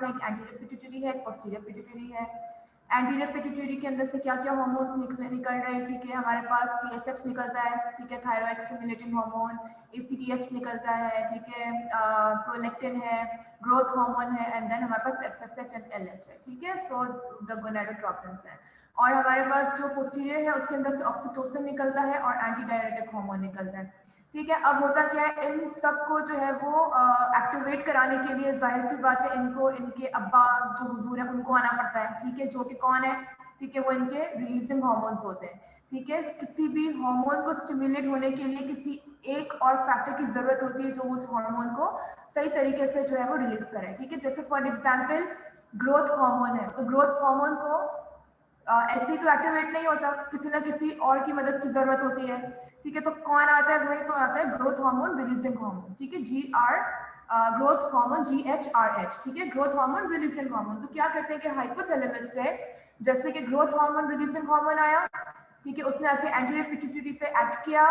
है, एक anterior pituitary है, एक पोस्टीरियर पिट्यूटरी है। एंटीरियर पिट्यूटरी के अंदर से क्या क्या हार्मोन्स निकल रहे हैं, ठीक है, हमारे पास TSH निकलता है, ठीक है, थायराइड स्टिमुलेटिंग हार्मोन, ACTH निकलता है, ठीक है, प्रोलेक्टिन है, ग्रोथ हार्मोन है, एंड देन हमारे पास FSH एंड LH है, ठीक है, सो द गोनाडोट्रोपिन्स है। और हमारे पास जो पोस्टीरियर है उसके अंदर से ऑक्सीटोसिन निकलता है और एंटी डायरेटिक हार्मोन निकलता है, ठीक है। अब होता क्या है, इन सबको जो है वो एक्टिवेट कराने के लिए जाहिर सी बात है इनको इनके अब्बा जो हुजूर है उनको आना पड़ता है, ठीक है, जो कि कौन है, ठीक है, वो इनके रिलीजिंग हार्मोन्स होते हैं, ठीक है। किसी भी हार्मोन को स्टिमुलेट होने के लिए किसी एक और फैक्टर की जरूरत होती है जो उस हार्मोन को सही तरीके से जो है वो रिलीज करे, ठीक है। जैसे फॉर एग्जाम्पल ग्रोथ हार्मोन है, तो ग्रोथ हार्मोन को ऐसे ही तो एक्टिवेट नहीं होता, किसी ना किसी और की मदद की जरूरत होती है, ठीक है। तो कौन आता है, वही तो आता है ग्रोथ हार्मोन रिलीजिंग हार्मोन, ठीक है, ग्रोथ हार्मोन GHRH, ठीक है, ग्रोथ हार्मोन रिलीजिंग हार्मोन। तो क्या करते हैं कि हाइपोथैलेमस से जैसे कि ग्रोथ हार्मोन रिलीजिंग हार्मोन आया, ठीक है, उसने आके एंटीरियर पिट्यूटरी पे एक्ट किया,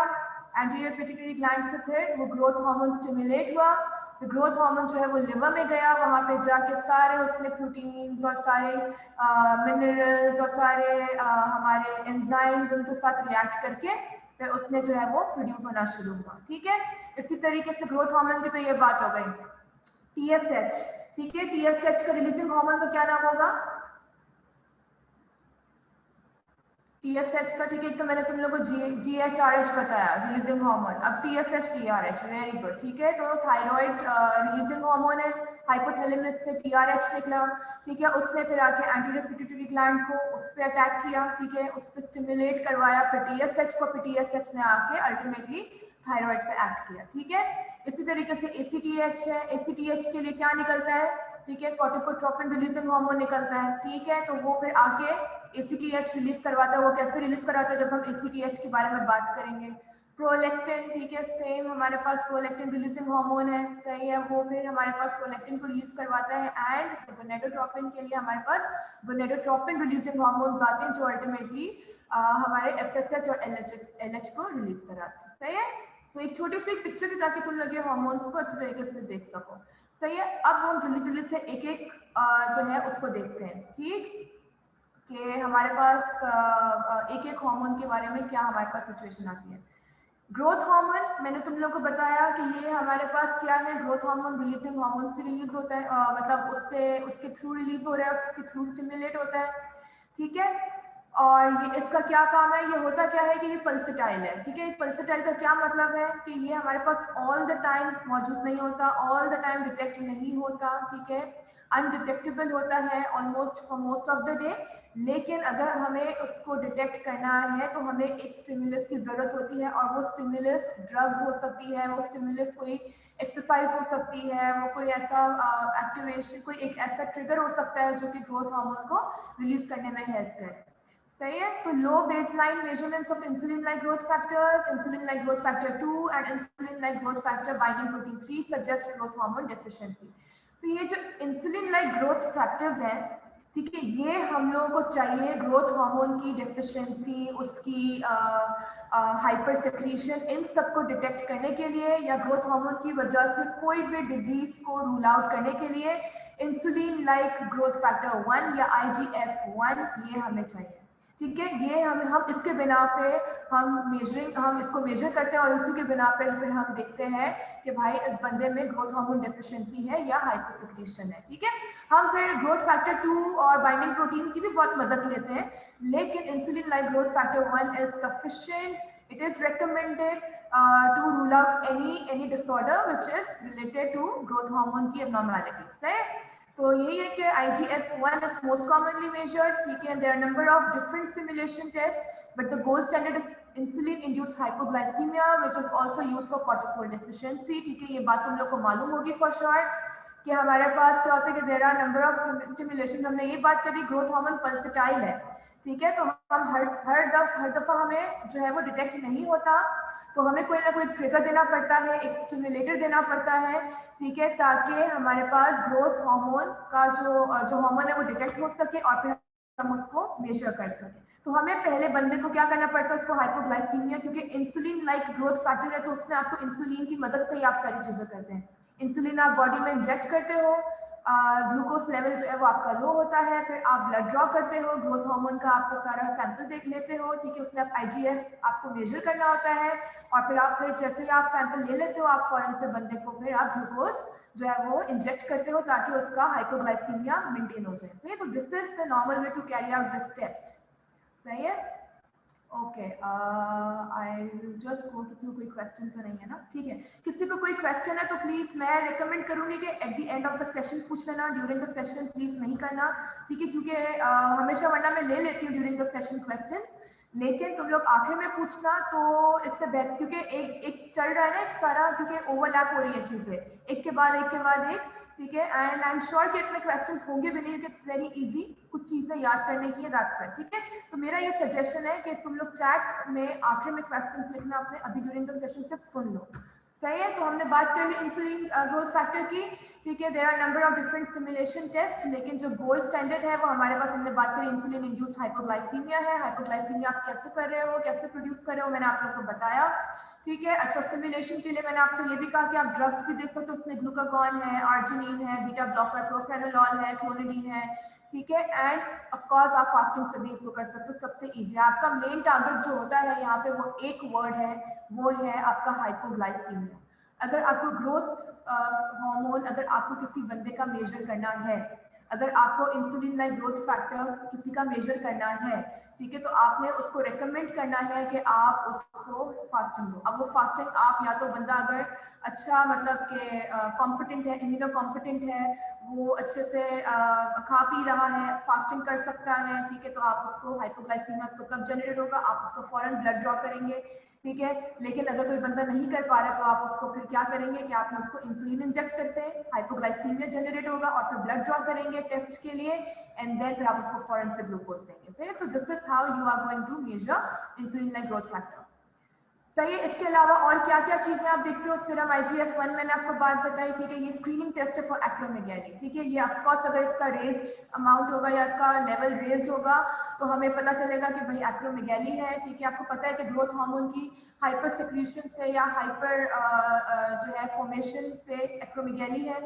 एंटीरियर पिट्यूटरी ग्लैंड से फिर वो ग्रोथ हार्मोन स्टिमुलेट हुआ, तो ग्रोथ हार्मोन जो है वो लिवर में गया, वहां पे जाके सारे उसने प्रोटीन्स और सारे मिनरल्स और सारे हमारे एंजाइम्स उनके साथ रिएक्ट करके फिर उसने जो है वो प्रोड्यूस होना शुरू हुआ, ठीक है। इसी तरीके से ग्रोथ हार्मोन की तो ये बात हो गई। TSH, ठीक है, TSH का रिलीजिंग हार्मोन का क्या नाम होगा, TSH का, ठीक है, तो मैंने तुम लोगों को GHRH बताया रिलीजिंग हार्मोन, अब TSH TRH, वेरी गुड, ठीक है। तो थायराइड रिलीजिंग हार्मोन है, हाइपोथैलेमस से TRH निकला, ठीक है, उसने फिर आके एंटीरियर पिट्यूटरी ग्लैंड को उस पर अटैक किया, ठीक है, उस पर स्टिमुलेट करवाया, फिर TSH को, फिर TSH ने आके अल्टीमेटली थायराइड पे एक्ट किया, ठीक है। इसी तरीके से ACTH है, ACTH के लिए क्या निकलता है, ठीक है, कॉर्टिकोट्रोपिन रिलीजिंग हार्मोन निकलता है, ठीक है, तो वो फिर आके ACTH रिलीज करवाता है। वो कैसे रिलीज कराता है जब हम ACTH के बारे में बात करेंगे। प्रोलेक्टिन, ठीक है, सेम हमारे पास प्रोलेक्टिन रिलीजिंग हार्मोन है, सही है, वो फिर हमारे पास प्रोलेक्टिन को रिलीज करवाता है, एंड गोनेडोट्रोपिन के लिए हमारे पास गोनेडोट्रोपिन रिलीजिंग हार्मोन्स आते हैं जो अल्टीमेटली हमारे FSH और LH को रिलीज कराते हैं, सही है। तो एक छोटी सी पिक्चर थी ताकि तुम लोग ये हार्मोन्स को अच्छी तरीके से देख सको, सही है। अब हम जल्दी जल्दी से एक एक जो है उसको देखते हैं, ठीक, कि हमारे पास एक एक हार्मोन के बारे में क्या हमारे पास सिचुएशन आती है। ग्रोथ हार्मोन मैंने तुम लोगों को बताया कि ये हमारे पास क्या है, ग्रोथ हार्मोन रिलीजिंग हार्मोन से रिलीज होता है, मतलब उससे उसके थ्रू रिलीज हो रहा है, उसके थ्रू स्टिमुलेट होता है, ठीक है। और ये इसका क्या काम है, ये होता क्या है कि ये पल्सेटाइल है, ठीक है। पल्सेटाइल का क्या मतलब है कि ये हमारे पास ऑल द टाइम मौजूद नहीं होता, ऑल द टाइम डिटेक्ट नहीं होता, ठीक है, अनडिटेक्टेबल होता है almost for most of the day. लेकिन अगर हमें उसको डिटेक्ट करना है तो हमें एक स्टिमुलस की जरूरत होती है, और वो स्टिमुलस ड्रग्स हो सकती है, वो स्टिमुलस कोई एक्सरसाइज हो सकती है, वो कोई ऐसा एक्टिवेशन, कोई एक ऐसा ट्रिगर हो सकता है जो कि ग्रोथ हार्मोन को रिलीज करने में हेल्प करे, सही है। तो low baseline measurements of insulin like growth factors, insulin like growth factor 2 and insulin like growth factor binding protein 3 suggest growth hormone deficiency. तो ये जो इंसुलिन लाइक ग्रोथ फैक्टर्स हैं, ठीक है, ये हम लोगों को चाहिए ग्रोथ हार्मोन की डेफिशिएंसी, उसकी हाइपर सेक्रीशन, इन सबको डिटेक्ट करने के लिए या ग्रोथ हार्मोन की वजह से कोई भी डिजीज को रूल आउट करने के लिए इंसुलिन लाइक ग्रोथ फैक्टर 1 या IGF-1 ये हमें चाहिए, ठीक है। ये हम इसके बिना पे हम इसको मेजर करते हैं, और इसी के बिना पे फिर हम देखते हैं कि भाई इस बंदे में ग्रोथ हार्मोन डेफिशिएंसी है या हाइपरसेक्रीशन है, ठीक है। हम फिर ग्रोथ फैक्टर 2 और बाइंडिंग प्रोटीन की भी बहुत मदद लेते हैं, लेकिन insulin like growth factor 1 is sufficient, it is recommended to rule out any disorder which is related to growth hormone की एब्नॉर्मैलिटीज है। तो यही है कि IGF-1 is most commonly measured, ठीक है, there are number of different simulation tests, but the gold standard is insulin induced hypoglycemia which is also used for cortisol deficiency, ठीक है। ये बात तुम लोग को मालूम होगी for sure कि हमारे पास क्या होता है कि there are number of stimulation, हमने ये बात करी ग्रोथ हार्मोन पल्सेटाइल है, ठीक है। तो हम हर दफा हमें जो है वो डिटेक्ट नहीं होता, तो हमें कोई ना कोई ट्रिगर देना पड़ता है, एक स्टिमुलेटर देना पड़ता है, ठीक है, ताकि हमारे पास ग्रोथ हार्मोन का जो हार्मोन है वो डिटेक्ट हो सके और फिर हम उसको मेजर कर सके। तो हमें पहले बंदे को क्या करना पड़ता है, उसको हाइपोग्लाइसीमिया, क्योंकि इंसुलिन लाइक ग्रोथ फैक्टर है तो उसमें आपको इंसुलिन की मदद से ही आप सारी चीजें करते हैं। इंसुलिन आप बॉडी में इंजेक्ट करते हो, ग्लूकोज लेवल जो है वो आपका लो होता है, फिर आप ब्लड ड्रॉ करते हो, ग्रोथ हार्मोन का आपको सारा सैंपल देख लेते हो, ठीक है, उसमें आप IGF आपको मेजर करना होता है, और फिर जैसे ही आप सैंपल ले लेते हो, आप फौरन से बंदे को फिर आप ग्लूकोज जो है वो इंजेक्ट करते हो ताकि उसका हाइपोग्लाइसीमिया मेंटेन हो जाए। सही है, तो this is the normal way to carry out this test. सही है, ओके, आई जस्ट गो, किसी को कोई क्वेश्चन तो नहीं है ना? ठीक है, किसी को कोई क्वेश्चन है तो प्लीज मैं रिकमेंड करूंगी कि at the end of the session पूछ लेना, ड्यूरिंग द सेशन प्लीज नहीं करना, ठीक है, क्योंकि हमेशा वरना मैं ले लेती हूँ ड्यूरिंग द सेशन क्वेश्चंस, लेकिन तुम लोग आखिर में पूछना तो इससे बेहतर, क्योंकि एक एक चल रहा है ना एक सारा, क्योंकि ओवरलैप हो रही है चीजें एक के बाद एक, ठीक है, एंड आई एम श्योर कि इतने क्वेश्चंस होंगे भी नहीं, इट्स वेरी इजी कुछ चीजें याद करने की है, दैट्स इट, ठीक है। तो मेरा ये सजेशन है कि तुम लोग चैट में आखिर में क्वेश्चंस लिखना अपने, अभी ड्यूरिंग द सेशन सिर्फ सुन लो। सही है, तो हमने बात कर ली इंसुलिन ग्रोथ फैक्टर की, ठीक है, there are number of different simulation test, लेकिन जो गोल्ड स्टैंडर्ड है वो हमारे पास, हमने बात करी इंसुलिन इंड्यूस्ड हाइपोग्लाइसीमिया है। हाइपोग्लाइसीमिया आप कैसे कर रहे हो, कैसे प्रोड्यूस कर रहे हो, मैंने आप लोगों को बताया, ठीक है। अच्छा, सिमुलेशन के लिए मैंने आपसे ये भी कहा कि आप ड्रग्स भी दे सकते हो, उसमें ग्लूकागॉन है, आर्जिनिन है, बीटा ब्लॉकर प्रोप्रानोलॉल है, क्लोनिडीन है, ठीक है, एंड ऑफ कोर्स आप फास्टिंग से भी इसको कर सकते हो, सबसे इजी। आपका मेन टारगेट जो होता है यहाँ पे वो एक वर्ड है, वो है आपका हाइपोग्लाइसीमिया। अगर आपको ग्रोथ हार्मोन, अगर आपको किसी बंदे का मेजर करना है, अगर आपको इंसुलिन लाइक ग्रोथ फैक्टर किसी का मेजर करना है, ठीक है, तो आपने उसको रेकमेंड करना है कि आप उसको फास्टिंग दो। अब वो फास्टिंग आप, या तो बंदा अगर अच्छा मतलब कि कॉम्पिटेंट है, इम्यूनो कॉम्पिटेंट है, वो अच्छे से खा पी रहा है, फास्टिंग कर सकता है, ठीक है, तो आप उसको हाइपोग्लाइसीमिया उसको कब जनरेट होगा, आप उसको फौरन ब्लड ड्रॉ करेंगे, ठीक है। लेकिन अगर कोई बंदा नहीं कर पा रहा तो आप उसको फिर क्या करेंगे कि आप उसको इंसुलिन इंजेक्ट करते हैं, हाइपोग्लाइसीमिया जनरेट होगा, और फिर ब्लड ड्रॉ करेंगे टेस्ट के लिए, एंड देन फिर आप उसको फौरन से ग्लूकोज देंगे। So this is how you are going to measure insulin like growth factor. सही है, इसके अलावा और क्या क्या चीजें आप देखते हो, सीरम IGF-1 मैंने आपको बात बताई, ठीक है, ये स्क्रीनिंग टेस्ट है फॉर एक्रोमेगैली, ठीक है, ये ऑफकोर्स अगर इसका रेज्ड अमाउंट होगा या इसका लेवल रेज्ड होगा तो हमें पता चलेगा कि भाई एक्रोमेगैली है, ठीक है। आपको पता है कि ग्रोथ हार्मोन की हाइपर सिक्रीशन से या हाइपर जो है फॉर्मेशन से एक्रोमेगैली है।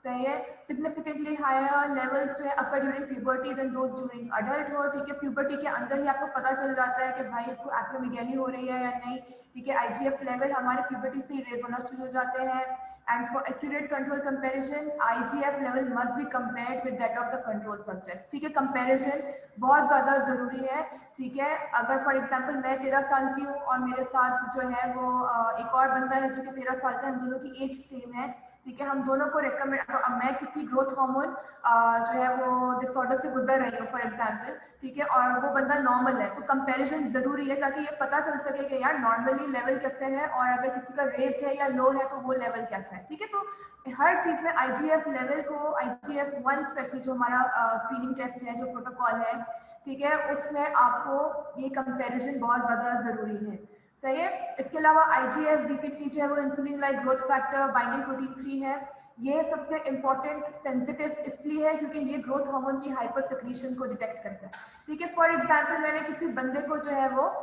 सही है, सिग्निफिकेंटली हायर लेवल्स जो है occur during puberty then those during adulthood, ठीक है, प्यूबर्टी के अंदर ही आपको पता चल जाता है कि भाई इसको एक्रोमेगैली हो रही है या नहीं, ठीक है। IGF लेवल हमारे प्यूबर्टी से रेज होना शुरू हो जाते हैं, and for accurate control comparison IGF level must be compared with that of the control subject, ठीक है, कंपैरिजन बहुत ज्यादा जरूरी है, ठीक है। अगर फॉर एग्जांपल मैं 13 साल की हूँ और मेरे साथ जो है वो एक और बंदा है जो कि 13 साल का, हम दोनों की एज सेम है, ठीक है, हम दोनों को रेकमेंड, मैं किसी ग्रोथ हार्मोन जो है वो डिसऑर्डर से गुजर रही हूँ फॉर एग्जांपल, ठीक है, और वो बंदा नॉर्मल है, तो कंपैरिजन जरूरी है ताकि ये पता चल सके कि यार नॉर्मली लेवल कैसे है, और अगर किसी का रेज्ड है या लो है तो वो लेवल कैसा है, ठीक है। तो हर चीज में IGF लेवल को, IGF-1 स्पेशली जो हमारा स्क्रीनिंग टेस्ट है, जो प्रोटोकॉल है, ठीक है, उसमें आपको ये कंपैरिजन बहुत ज्यादा जरूरी है। सही है, इसके अलावा IGF-BP3 जो है वो insulin like growth factor binding protein 3 है, ये सबसे इंपॉर्टेंट सेंसिटिव इसलिए है क्योंकि ये ग्रोथ हार्मोन की हाइपर सिक्रीशन को डिटेक्ट करता है, ठीक है। फॉर एग्जांपल मैंने किसी बंदे को जो है वो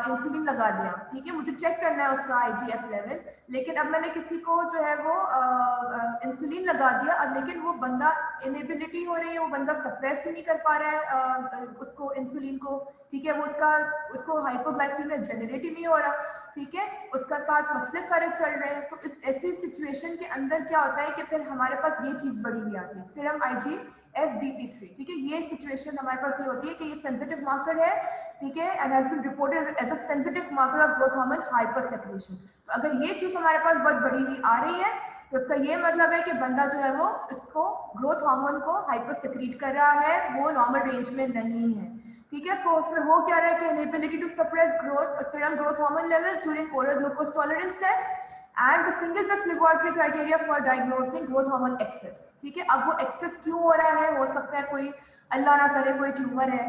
इंसुलिन लगा दिया, ठीक है, मुझे चेक करना है उसका IGF लेवल, लेकिन अब मैंने किसी को जो है वो इंसुलिन लगा दिया, अब लेकिन वो बंदा इनेबिलिटी हो रही है, वो बंदा सप्रेस ही नहीं कर पा रहा है उसको इंसुलिन को, ठीक है, वो उसको हाइपोग्लाइसीमिया जनरेट ही नहीं हो रहा, ठीक है, उसका साथ मसले सारे चल रहे हैं। तो इस ऐसी सिचुएशन के अंदर क्या होता है कि फिर हमारे पास ये चीज बड़ी हुई आती है, सीरम IGF-BP3, ठीक है, ये सिचुएशन हमारे पास ये होती है कि ये सेंसिटिव मार्कर है, ठीक है, and has been reported as a sensitive marker of growth hormone hyper secretion. तो अगर ये चीज हमारे पास बहुत बड़ी हुई आ रही है तो इसका ये मतलब है कि बंदा जो है वो इसको ग्रोथ हार्मोन को हाइपर सिक्रीट कर रहा है, वो नॉर्मल रेंज में नहीं है, ठीक है। सो उसमें हो क्या रहा है कि inability to suppress growth serum growth hormone levels during oral glucose tolerance test and the single best laboratory criteria for diagnosing growth hormone excess, ठीक है। अब वो एक्सेस क्यों हो रहा है, हो सकता है कोई अल्लाह ना करे कोई ट्यूमर है,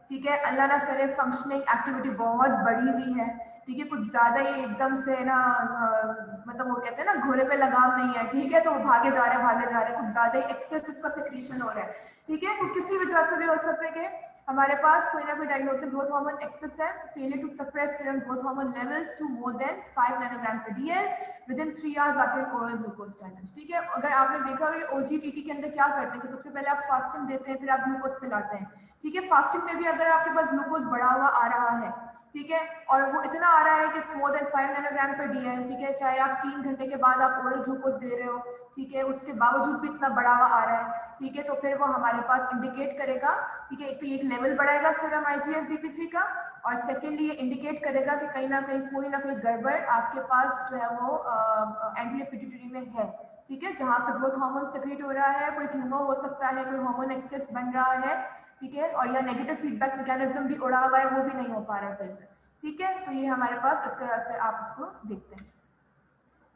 ठीक है, अल्लाह ना करे फंक्शनिंग एक्टिविटी बहुत बढ़ी हुई है, ठीक है, कुछ ज्यादा ही एकदम से ना मतलब वो कहते हैं ना घोड़े पे लगाम नहीं है, ठीक है, तो वो भागे जा रहे हैं, कुछ ज्यादा ही एक्सेस इसका सिक्रीशन हो रहा है, ठीक है। तो किसी वजह से भी हो सकता है कि हमारे पास कोई ना कोई डायग्नोस्टिक ग्रोथ हार्मोन एक्सेस है, failure to suppress serum growth hormone levels to more than 5 nanogram per dl within 3 hours after oral glucose challenge. ठीक है, अगर आपने देखा हो ओजीटीटी के अंदर क्या करते हैं कि सबसे पहले आप फास्टिंग देते हैं, फिर आप ग्लूकोज पिलाते हैं। ठीक है, फास्टिंग में भी अगर आपके पास ग्लूकोज बढ़ा हुआ आ रहा है, ठीक है, और वो इतना आ रहा है कि it's more than 5 nanogram per dl, ठीक है, चाहे आप 3 घंटे के बाद आप ओरल ग्लूकोज दे रहे हो, ठीक है, उसके बावजूद भी इतना बढ़ा हुआ आ रहा है, ठीक है, तो फिर वो हमारे पास इंडिकेट करेगा, ठीक है, एक तो ये लेवल बढ़ाएगा सीरम IGF BP3 का, और सेकेंडली ये इंडिकेट करेगा कि कहीं ना कहीं कोई ना कोई गड़बड़ आपके पास जो है वो एंटीरियर पिट्यूटरी में है। ठीक है, जहां से ग्रोथ हार्मोन सेक्रेट हो रहा है, कोई ट्यूमर हो सकता है, कोई हार्मोन एक्सेस बन रहा है, ठीक है, और या नेगेटिव फीडबैक मैकेनिज्म भी उड़ा हुआ है, वो भी नहीं हो पा रहा है सही से। ठीक है, तो ये हमारे पास इस तरह से आप इसको देखते हैं।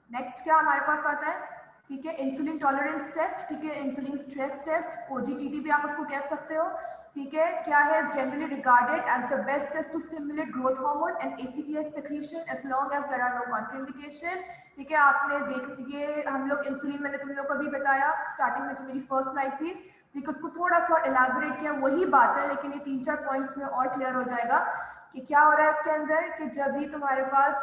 नेक्स्ट क्या हमारे पास आता है, ठीक है, इंसुलिन टॉलरेंस टेस्ट, ठीक है, इंसुलिन स्ट्रेस टेस्ट, OGTT भी आप उसको कह सकते हो। ठीक है, क्या है, is generally regarded as the best test to stimulate growth hormone and ACTH secretion as long as there are no contraindication. ठीक है, आपने देख ये हम लोग इंसुलिन, मैंने तुम लोग को भी बताया स्टार्टिंग में जो मेरी फर्स्ट स्लाइड थी, ठीक, उसको थोड़ा सा एलैबोरेट किया, वही बात है, लेकिन ये 3-4 पॉइंट्स में और क्लियर हो जाएगा कि क्या हो रहा है इसके अंदर, कि जब भी तुम्हारे पास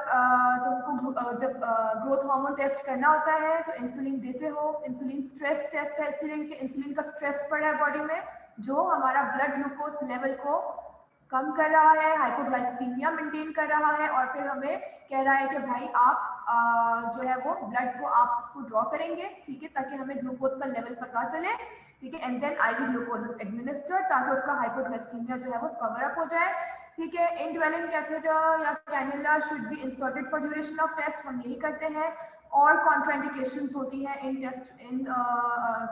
तुमको जब ग्रोथ हार्मोन टेस्ट करना होता है तो इंसुलिन देते हो। इंसुलिन स्ट्रेस टेस्ट है, इसलिए कि इंसुलिन का स्ट्रेस पड़ रहा है बॉडी में, जो हमारा ब्लड ग्लूकोज लेवल को कम कर रहा है, हाइपोग्लाइसीमिया मेंटेन कर रहा है, और फिर हमें कह रहा है कि भाई आप जो है वो ब्लड को आप उसको ड्रॉ करेंगे, ठीक है, ताकि हमें ग्लूकोज का लेवल पता चले, ठीक है, and then IV glucose is administered ताकि उसका हाइपोग्लाइसीमिया जो है वो कवर अप हो जाए। ठीक है, इंडवेलेंट कैथेटर या cannula should be inserted for duration of test, हम यही करते हैं। और कॉन्ट्राइंडिकेशंस होती हैं इन टेस्ट, इन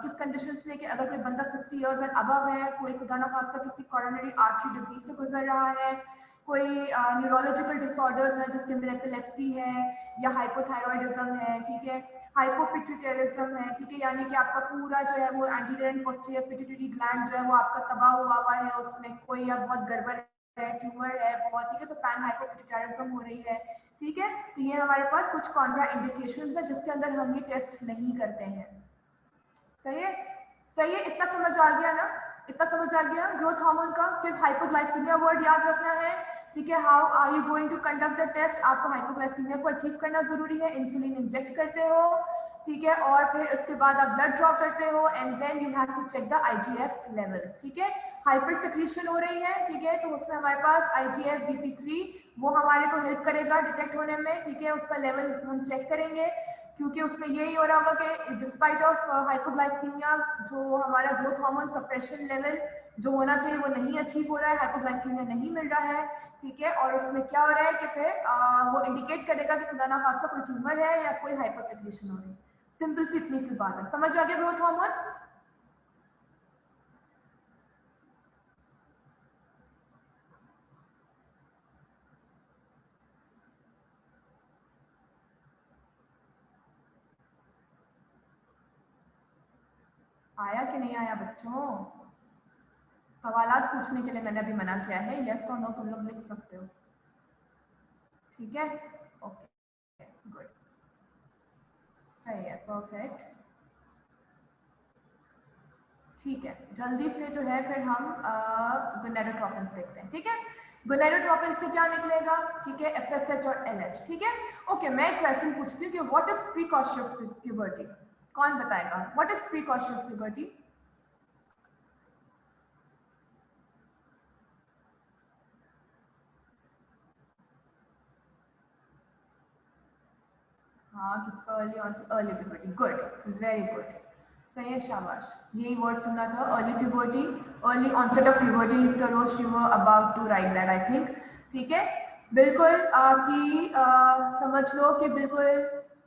किस कंडीशंस में, कि अगर कोई बंदा 60 इयर्स एंड अबव है, कोई खुदा न खास्ता किसी कोरोनरी आर्टरी डिजीज से गुजर रहा है, कोई न्यूरोलॉजिकल डिसऑर्डर्स है जिसके अंदर एपिलेप्सी है या हाइपोथायरॉयडिज्म है, ठीक है, हाइपोपिट्यूटरिज्म है, ठीक है, यानी कि आपका पूरा जो है वो anterior and posterior pituitary gland जो है वो आपका तबाह हुआ है, उसमें कोई या बहुत गड़बड़ है, ट्यूमर है बहुत, ठीक है, तो पैन हाइपोपिट्यूटरिज्म हो रही है। ठीक है, तो ये हमारे पास कुछ कॉन्ट्रा इंडिकेशंस है जिसके अंदर हम ये टेस्ट नहीं करते हैं। सही है, सही है, इतना समझ आ गया ना, इतना समझ आ गया ग्रोथ हार्मोन का। सिर्फ हाइपोग्लाइसीमिया वर्ड याद रखना है, ठीक है, how are you going to conduct the test, आपको हाइपोग्लाइसीमिया को अचीव करना जरूरी है, इंसुलिन इंजेक्ट करते हो, ठीक है, और फिर उसके बाद आप ब्लड ड्रॉ करते हो, and then you have to check the IGF levels. ठीक है, हाइपर सेक्रीशन हो रही है, ठीक है, तो उसमें हमारे पास IGF BP3 वो हमारे को हेल्प करेगा डिटेक्ट होने में, ठीक है, उसका लेवल हम चेक करेंगे, क्योंकि उसमें यही हो रहा होगा कि डिस्पाइट ऑफ हाइपोग्लाइसीमिया जो हमारा ग्रोथ हार्मोन सप्रेशन लेवल जो होना चाहिए वो नहीं अचीव हो रहा है, हाइपोग्लाइसीमिया नहीं मिल रहा है, ठीक है, और उसमें क्या हो रहा है कि फिर वो इंडिकेट करेगा कि खुदा ना खास्ता कोई ट्यूमर है या कोई हाइपोसेक्रेशन हो रही है। सिंपल सी इतनी सी बात है, समझ आ गया ग्रोथ हार्मोन। आया कि नहीं आया बच्चों? सवालात पूछने के लिए मैंने अभी मना किया है, यस और नो तुम लोग लिख सकते हो, ठीक है, ओके गुड, सही है, परफेक्ट, ठीक है, जल्दी से जो है फिर हम गोनेडोट्रोपिन देखते हैं। ठीक है, गोनेडोट्रोपिन से क्या निकलेगा, ठीक है, FSH और LH। ठीक है, ओके, मैं एक क्वेश्चन पूछती हूँ कि व्हाट इज प्रीकॉशियस प्यूबर्टी, कौन बताएगा व्हाट इज प्रीकॉशियस प्यूबर्टी? हाँ, किसका early onset, early puberty, good, very good, सही है, शाबाश, यही वर्ड सुनना था, early puberty, early onset of puberty is the rose you were about to write that I think. ठीक है, बिल्कुल कि समझ लो कि बिल्कुल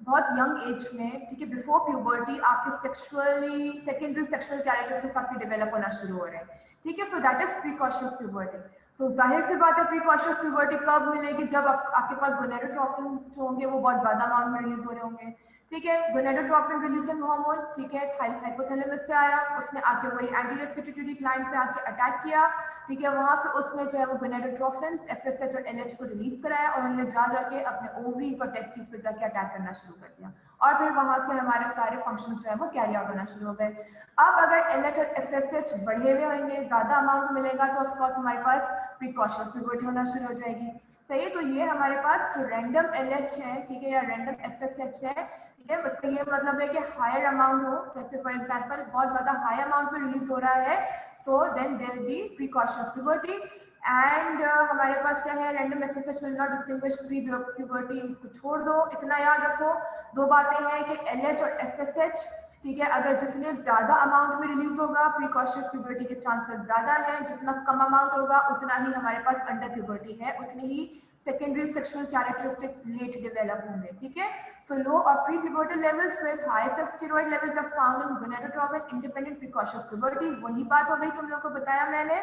बहुत यंग एज में, ठीक है, बिफोर प्यूबर्टी आपके सेक्सुअली सेकेंडरी सेक्सुअल कैरेक्टरिस्टिक्स आपके डेवलप होना शुरू हो रहे हैं। ठीक है, so that is precocious puberty. तो जाहिर सी बात है प्रीकॉशियस प्यूबर्टी कब मिलेगी, जब आपके पास गोनेडोट्रोपिन्स जो होंगे वो बहुत ज्यादा अमाउंट में रिलीज हो रहे होंगे। ठीक है। गोनेडोट्रोपिन रिलीजिंग हार्मोन, ठीक है, हाइपोथैलेमस से आया, उसने आके वही एंटीरियर पिट्यूटरी ग्लैंड पे आके अटैक किया, ठीक है, वहां से उसने जो है वो गोनेडोट्रोफिन्स, एफएसएच और एलएच को रिलीज कराया और उन्होंने जाके अपने ओवरीज और टेस्टिस पे जाके अटैक करना शुरू कर दिया और फिर वहां से हमारे सारे फंक्शंस जो है वो कैरी आउट होना शुरू हो गए। अब अगर एलएच और एफएसएच बढ़े हुए होंगे, ज्यादा अमाउंट मिलेगा, तो ऑफकोर्स हमारे पास प्रिकॉशंस प्यूबर्टी होना शुरू हो जाएगी। सही है, तो ये हमारे पास जो रैंडम एलएच है, ठीक है, या रैंडम एफएसएच है, ठीक है, उसका ये मतलब है कि हायर अमाउंट हो, जैसे फॉर एग्जांपल बहुत ज्यादा हाई अमाउंट में रिलीज हो रहा है, so then there will be precocious puberty. And हमारे पास क्या है, random FSH will not distinguish pre puberty, इसको छोड़ दो। इतना याद रखो, दो बातें हैं कि एलएच और एफएसएच, ठीक है, अगर जितने ज्यादा अमाउंट में रिलीज होगा प्रिकॉशंस प्यूबर्टी के चांसेस ज्यादा हैं, जितना कम अमाउंट होगा उतना ही हमारे पास अंडर प्यूबर्टी है, उतनी ही secondary sexual characteristics late develop होंगे, ठीक है। सो लो और pre pubertal levels with high sex steroid levels are found in gonadotropin independent precocious puberty. वही बात हो गई तुम लोगों को बताया मैंने,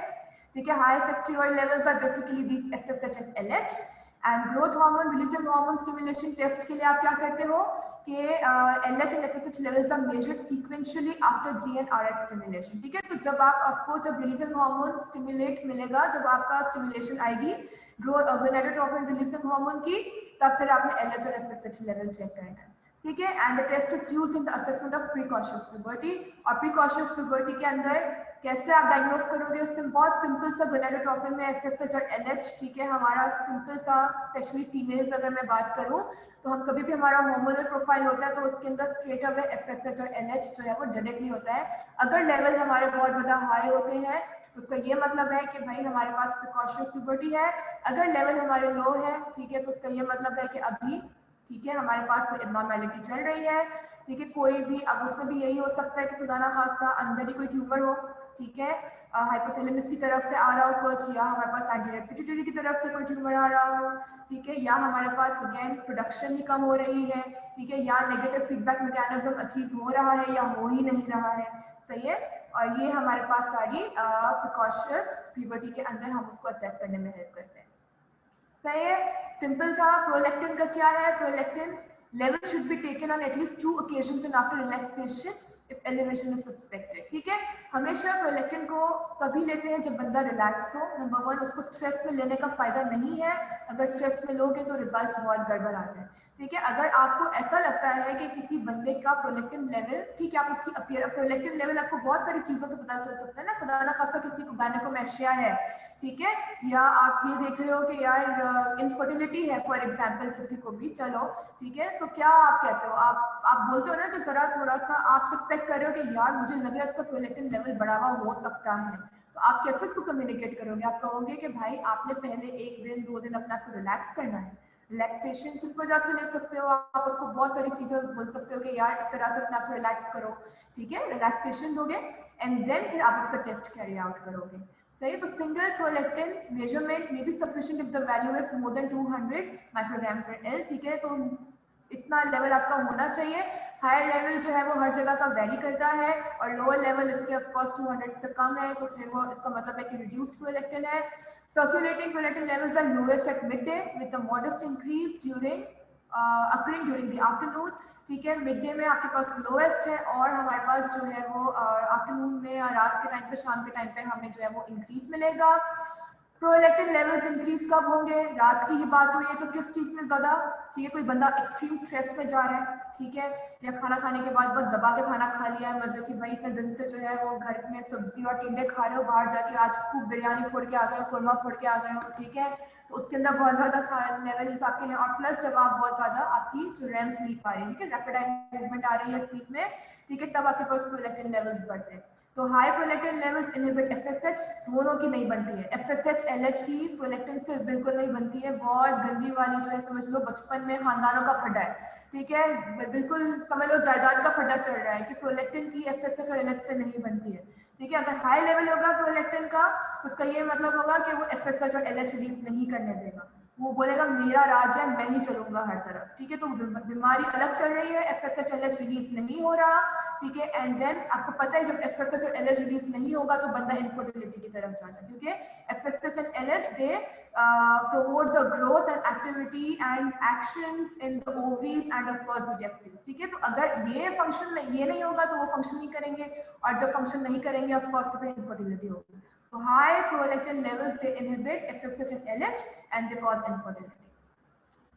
ठीक है। High sex steroid levels are basically this FSH and LH. And growth hormone releasing hormone stimulation test के लिए आप क्या करते हो कि LH and FSH levels are measured sequentially after GnRH stimulation, ठीक है। तो जब आपको जब रिलीजिंग हार्मोन स्टिमुलेट मिलेगा, जब आपका स्टिमुलेशन आएगी गोनेडोट्रोपिन रिलीजिंग हार्मोन की, तब फिर आपने एलएच और एफएसएच लेवल चेक करना है, ठीक है। And the test is used in the assessment of precocious puberty. और प्रिकॉशंस प्यूबर्टी के अंदर कैसे आप डायग्नोस करोगे, उससे बहुत सिंपल सा गोनेडोट्रोपिन में एफएसएच और एलएच, ठीक है, हमारा सिंपल सा, स्पेशली फीमेल्स अगर मैं बात करूं तो हम कभी भी हमारा हार्मोनल प्रोफाइल होता है तो उसके अंदर स्ट्रेट अवे एफएसएच और एलएच जो है वो डायरेक्टली होता है। अगर लेवल हमारे बहुत ज्यादा हाई होते हैं तो उसका ये मतलब है कि भाई हमारे पास प्रिकॉशंस प्यूबर्टी है। अगर लेवल हमारे लो है, ठीक है, तो उसका ये मतलब है कि अभी, ठीक है, हमारे पास कोई एबनॉर्मेलिटी चल रही है, ठीक है, कोई भी, अब उसमें भी यही हो सकता है कि खुदा ना खास्ता अंदर ही कोई ट्यूमर हो, ठीक है, हाइपोथैलेमस की तरफ से आ रहा हो कुछ, या हमारे पास एंटीरियर पिट्यूटरी की तरफ से कोई ट्यूमर आ रहा हो, ठीक है, या हमारे पास अगेन प्रोडक्शन ही कम हो रही है, ठीक है, या नेगेटिव फीडबैक मैकेनिज्म अचीव हो रहा है या हो ही नहीं रहा है, सही है। और ये हमारे पास सारी प्रिकॉशंस प्यूबर्टी के अंदर हम उसको असेस करने में हेल्प करते हैं, सही है, सिंपल था। प्रोलैक्टिन का क्या है, prolactin level should be taken on at least 2 occasions and after relaxation if elevation is suspected, ठीक है। हमेशा प्रोलैक्टिन को तभी लेते हैं जब बंदा रिलैक्स हो। नंबर 1, उसको स्ट्रेस में लेने का फायदा नहीं है, अगर स्ट्रेस में लोगे तो रिजल्ट्स बहुत गड़बड़ आते हैं, ठीक है। अगर आपको ऐसा लगता है कि किसी बंदे का प्रोलैक्टिन लेवल, ठीक है, आप उसकी अपीयर, प्रोलैक्टिन लेवल आपको बहुत सारी चीजों से पता चल सकता है ना, खुदा ना खास्ता किसी को गायनेकोमैस्टिया है, ठीक है, या आप ये देख रहे हो कि यार इनफर्टिलिटी है फॉर एग्जांपल किसी को भी, चलो ठीक है, तो क्या आप कहते हो, आप बोलते हो ना कि जरा थोड़ा सा आप सस्पेक्ट कर रहे हो कि यार मुझे लग रहा है इसका प्रोलैक्टिन लेवल बढ़ा हुआ हो सकता है, तो आप कैसे इसको कम्युनिकेट करोगे, आप कहोगे कि भाई आपने पहले 1 दिन 2 दिन अपना को रिलैक्स करना है। रिलैक्सेशन किस वजह से ले सकते हो, आप उसको बहुत सारी चीजें बोल सकते हो कि यार इस तरह से अपने आप को रिलैक्स करो, ठीक है, रिलैक्सेशन दोगे एंड देन फिर आप उसका टेस्ट कैरी आउट करोगे, सही। तो सिंगल प्रोलैक्टिन मेजरमेंट में be sufficient if the value is more than 200 microgram पर एल, ठीक है, तो इतना लेवल आपका होना चाहिए। हायर लेवल जो है वो हर जगह का वैरी करता है और लोअर लेवल इससे ऑफ कोर्स 200 से कम है, तो फिर वो इसका मतलब है कि रिड्यूस्ड प्रोलैक्टिन है। Circulating prolactin levels are lowest at mid day with a modest increase during occurring during the afternoon, ठीक है, मिड डे में आपके पास लोएस्ट है और हमारे पास जो है वो आफ्टरनून में या रात के टाइम पे, शाम के टाइम पे हमें जो है वो इंक्रीज मिलेगा। प्रोलैक्टिन लेवल्स इंक्रीज कब होंगे, रात की ही बात हुई है तो किस चीज में ज्यादा, ठीक है, कोई बंदा एक्सट्रीम स्ट्रेस में जा रहा है, ठीक है, या खाना खाने के बाद बहुत दबा के खाना खा लिया है मजे की, भाई इतने दिन से जो है वो घर में सब्जी और टिंडे खा रहे हो, बाहर जाके आज खूब बिरयानी फोड़ के आ गए हो, कुरमा फोड़ के आ गए हो, ठीक है, तो उसके अंदर बहुत ज्यादा लेवल्स आपके हैं और प्लस जब आप बहुत ज्यादा आपकी जो रैम स्लीप आ रही है, ठीक है, रैपिड आई मूवमेंट आ रही है स्लीप में, ठीक है, तब आपके पास प्रोलैक्टिन लेवल्स बढ़ते हैं। तो high prolactin levels inhibit FSH, दोनों की नहीं बनती है, एफएसएच एलएच की प्रोलैक्टिन से बिल्कुल नहीं बनती है, बहुत गंदी वाली जो है, समझ लो बचपन में खानदानों का फटा है, ठीक है, बिल्कुल समझ लो जायदाद का फटा चल रहा है कि प्रोलैक्टिन की एफएसएच और एलएच से नहीं बनती है, ठीक है। अगर हाई लेवल होगा प्रोलैक्टिन का तो उसका ये मतलब होगा कि वो एफएसएच और एलएच रिलीज नहीं करने देगा, वो बोलेगा मेरा राज है, मैं ही चलूंगा हर तरफ, ठीक है। तो बीमारी अलग चल रही है, एफएसएच एलएच रिलीज नहीं हो रहा, ठीक है, एंड देन आपको पता है जब एफएसएच और एलएच रिलीज नहीं होगा तो बंदा इनफर्टिलिटी की तरफ जाता है, क्योंकि FSH and LH they promote the growth and activity and actions in the ovaries and of course the testes. ठीक है, तो अगर ये फंक्शन में ये नहीं होगा तो वो फंक्शन नहीं करेंगे, और जब फंक्शन नहीं करेंगे ऑफ कोर्स तो फिर इनफर्टिलिटी होगी. तो high prolactin levels they inhibit FSH and LH and they cause infertility.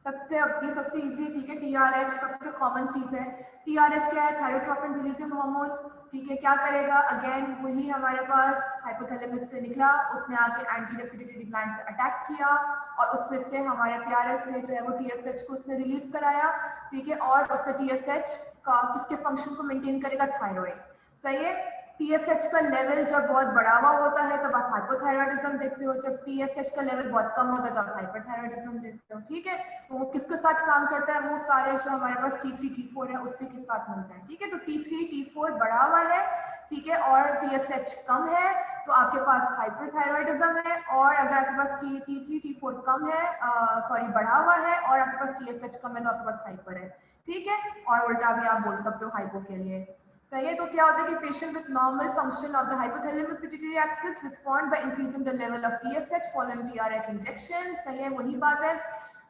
सबसे ये सबसे इजी, ठीक है. TRH सबसे कॉमन चीज है. TRH क्या है? Thyrotropin releasing hormone. ठीक है, क्या करेगा? अगेन वही हमारे पास हाइपोथैलेमस से निकला, उसने आके एंटीरियर पिट्यूटरी ग्लैंड पे अटैक किया और उसमें से हमारे प्यारे से जो है वो TSH को उसने रिलीज कराया. ठीक है, और उससे TSH का किसके फंक्शन को मेंटेन करेगा? थायराइड. सही है. TSH का लेवल जब बहुत बढ़ा हुआ होता है तब आप हाइपोथायरॉयडिज्म देखते हो, जब TSH का लेवल बहुत कम होता है तो आप हाइपरथायरॉयडिज्म देखते हो. ठीक है, तो वो किसके साथ काम करता है? वो सारे जो हमारे पास T3 T4 है उससे के साथ मिलता है. ठीक है, तो T3 T4 बढ़ा हुआ है, ठीक है, और TSH कम है तो आपके पास हाइपरथायरॉयडिज्म है. और अगर आपके पास T3 T4 कम है, सॉरी बढ़ा हुआ है, और आपके पास TSH कम है तो आपके पास हाइपर है. ठीक है, और उल्टा भी आप बोल सकते हो हाइपो के लिए. सही है, तो क्या होता है कि patient with normal function of the hypothalamic pituitary axis respond by increasing the level of TSH following TRH injection. सही है, वही बात है.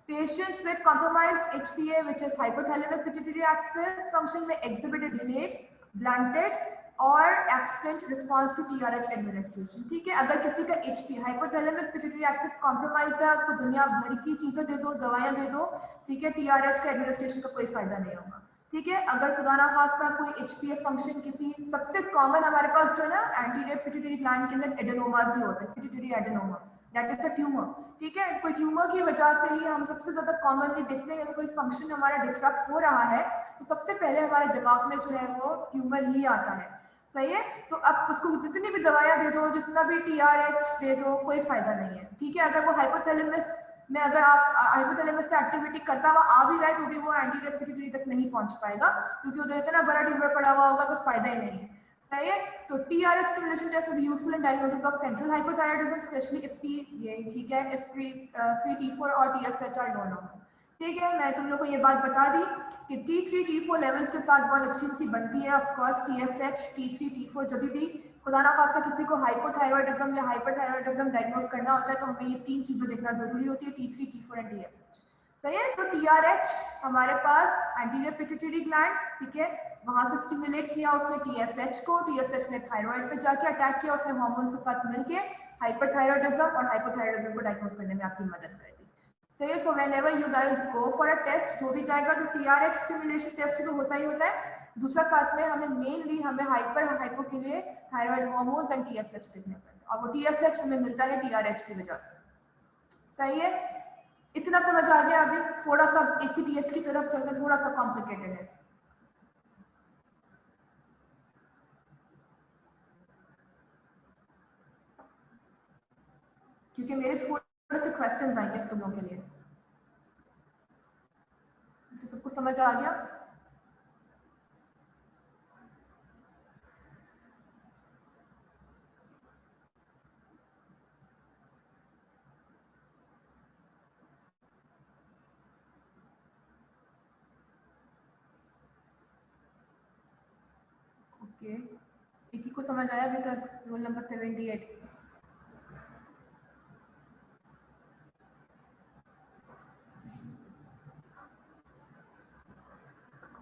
Patients with compromised HPA which is hypothalamic pituitary axis function में एग्जिबिट डिलेड, ब्लंटेड और absent response to TRH administration. ठीक है, अगर किसी का HPA hypothalamic pituitary axis compromise है, उसको दुनिया भर की चीजें दे दो, दवाइयां दे दो, ठीक है, TRH का एडमिनिस्ट्रेशन का कोई फायदा नहीं होगा. ठीक है, अगर खुदा ना खास्ता कोई HPA फंक्शन किसी, सबसे कॉमन हमारे पास जो है ना एंटीरियर पिट्यूटरी ग्लैंड के अंदर एडेनोमास ही होता है, pituitary adenoma, that is the tumour. ठीक है, कोई ट्यूमर की वजह से ही हम सबसे ज्यादा कॉमनली देखते हैं कि कोई फंक्शन हमारा डिस्टर्ब हो रहा है तो सबसे पहले हमारे दिमाग में जो है वो ट्यूमर ही आता है. सही है, तो अब उसको जितनी भी दवाइयां दे दो, जितना भी TRH दे दो, कोई फायदा नहीं है. ठीक है, अगर वो हाइपोथैलेमस में अगर आप हाइपोथैलेमस से एक्टिविटी करता हुआ आ भी रहा है तो भी वो एंटीरियर पिट्यूटरी तक नहीं पहुंच पाएगा क्योंकि उधर इतना बड़ा ट्यूमर पड़ा हुआ होगा तो फायदा ही नहीं है. सही है, तो TRH stimulation test would be useful in diagnosis of central hypothyroidism specially if ये ठीक है, इफ फ्री T4 और TSH आर लो नॉर्मल. ठीक है, मैं तुम लोग को ये बात बता दी कि T3 T4 लेवल्स के साथ बहुत अच्छी इसकी बनती है. Of course TSH T3 T4 जब भी खुदा ना खास्ता किसी को हाइपोथायरॉयडिज्म या हाइपरथायरॉयडिज्म डायग्नोस करना होता है तो हमें ये तीन चीजें देखना जरूरी होती है, T3 T4 एंड TSH. सही है, तो TRH हमारे पास एंटीरियर पिट्यूटरी ग्लैंड, ठीक है, वहां से स्टिमुलेट किया उसने TSH को, TSH ने थायराइड पे जाके अटैक किया, उसने हार्मोन्स के साथ मिलके हाइपरथायरॉयडिज्म और हाइपोथायरॉयडिज्म को डायग्नोस करने में आपकी मदद कर दी. सही है, so whenever you guys go for a test जो भी जाएगा तो TRH स्टिमुलेशन टेस्ट तो होता ही होता है. दूसरा साथ में हमें मेनली हमें हाइपर हाइपो के लिए थायराइड हार्मोन्स एंड TSH देखने पड़ते हैं और वो TSH हमें मिलता है TRH की वजह से. सही है, इतना समझ आ गया. अभी थोड़ा सा ACTH की तरफ चलते, थोड़ा सा कॉम्प्लिकेटेड है. क्योंकि मेरे थोड़े से क्वेश्चंस आएंगे तुम लोगों के लिए. तो सबको समझ आ गया? ओके, एक ही को समझ आया अभी तक? Roll number 78.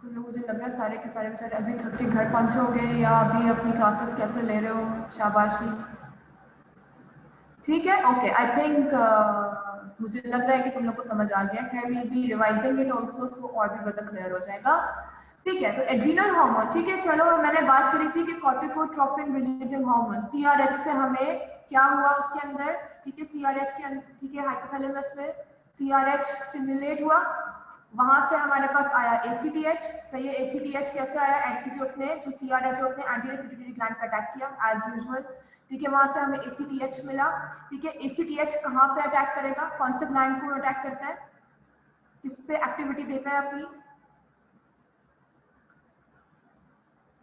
तो मुझे लग रहा है सारे के सारे बेचारे अभी थक के घर पहुंचोगे या अभी अपनी क्लासेस कैसे ले रहे हो? शाबाशी. ठीक है, ओके, आई थिंक मुझे लग रहा है कि तुम लोग को समझ आ गया है. We be revising it also so और भी ज़्यादा क्लियर हो जाएगा. ठीक है, तो एड्रीनल हार्मोन, ठीक है, चलो मैंने बात करी थी कि कॉर्टिकोट्रोपिन रिलीजिंग हार्मोन CRH से हमें क्या हुआ उसके अंदर. ठीक है, CRH के अंदर, ठीक है, हाइपोथैलेमस में CRH स्टिमुलेट हुआ, वहां से हमारे पास आया ACTH. सही है, ACTH कैसे आया? क्योंकि उसने जो CRH है उसने एंटीरियर पिट्यूटरी ग्लैंड पर अटैक किया एज यूजुअल. ठीक है, वहां से हमें ACTH मिला. ठीक है, ACTH कहाँ पे अटैक करेगा? कौन से ग्लैंड को अटैक करता है? किस पे एक्टिविटी देता है अपनी?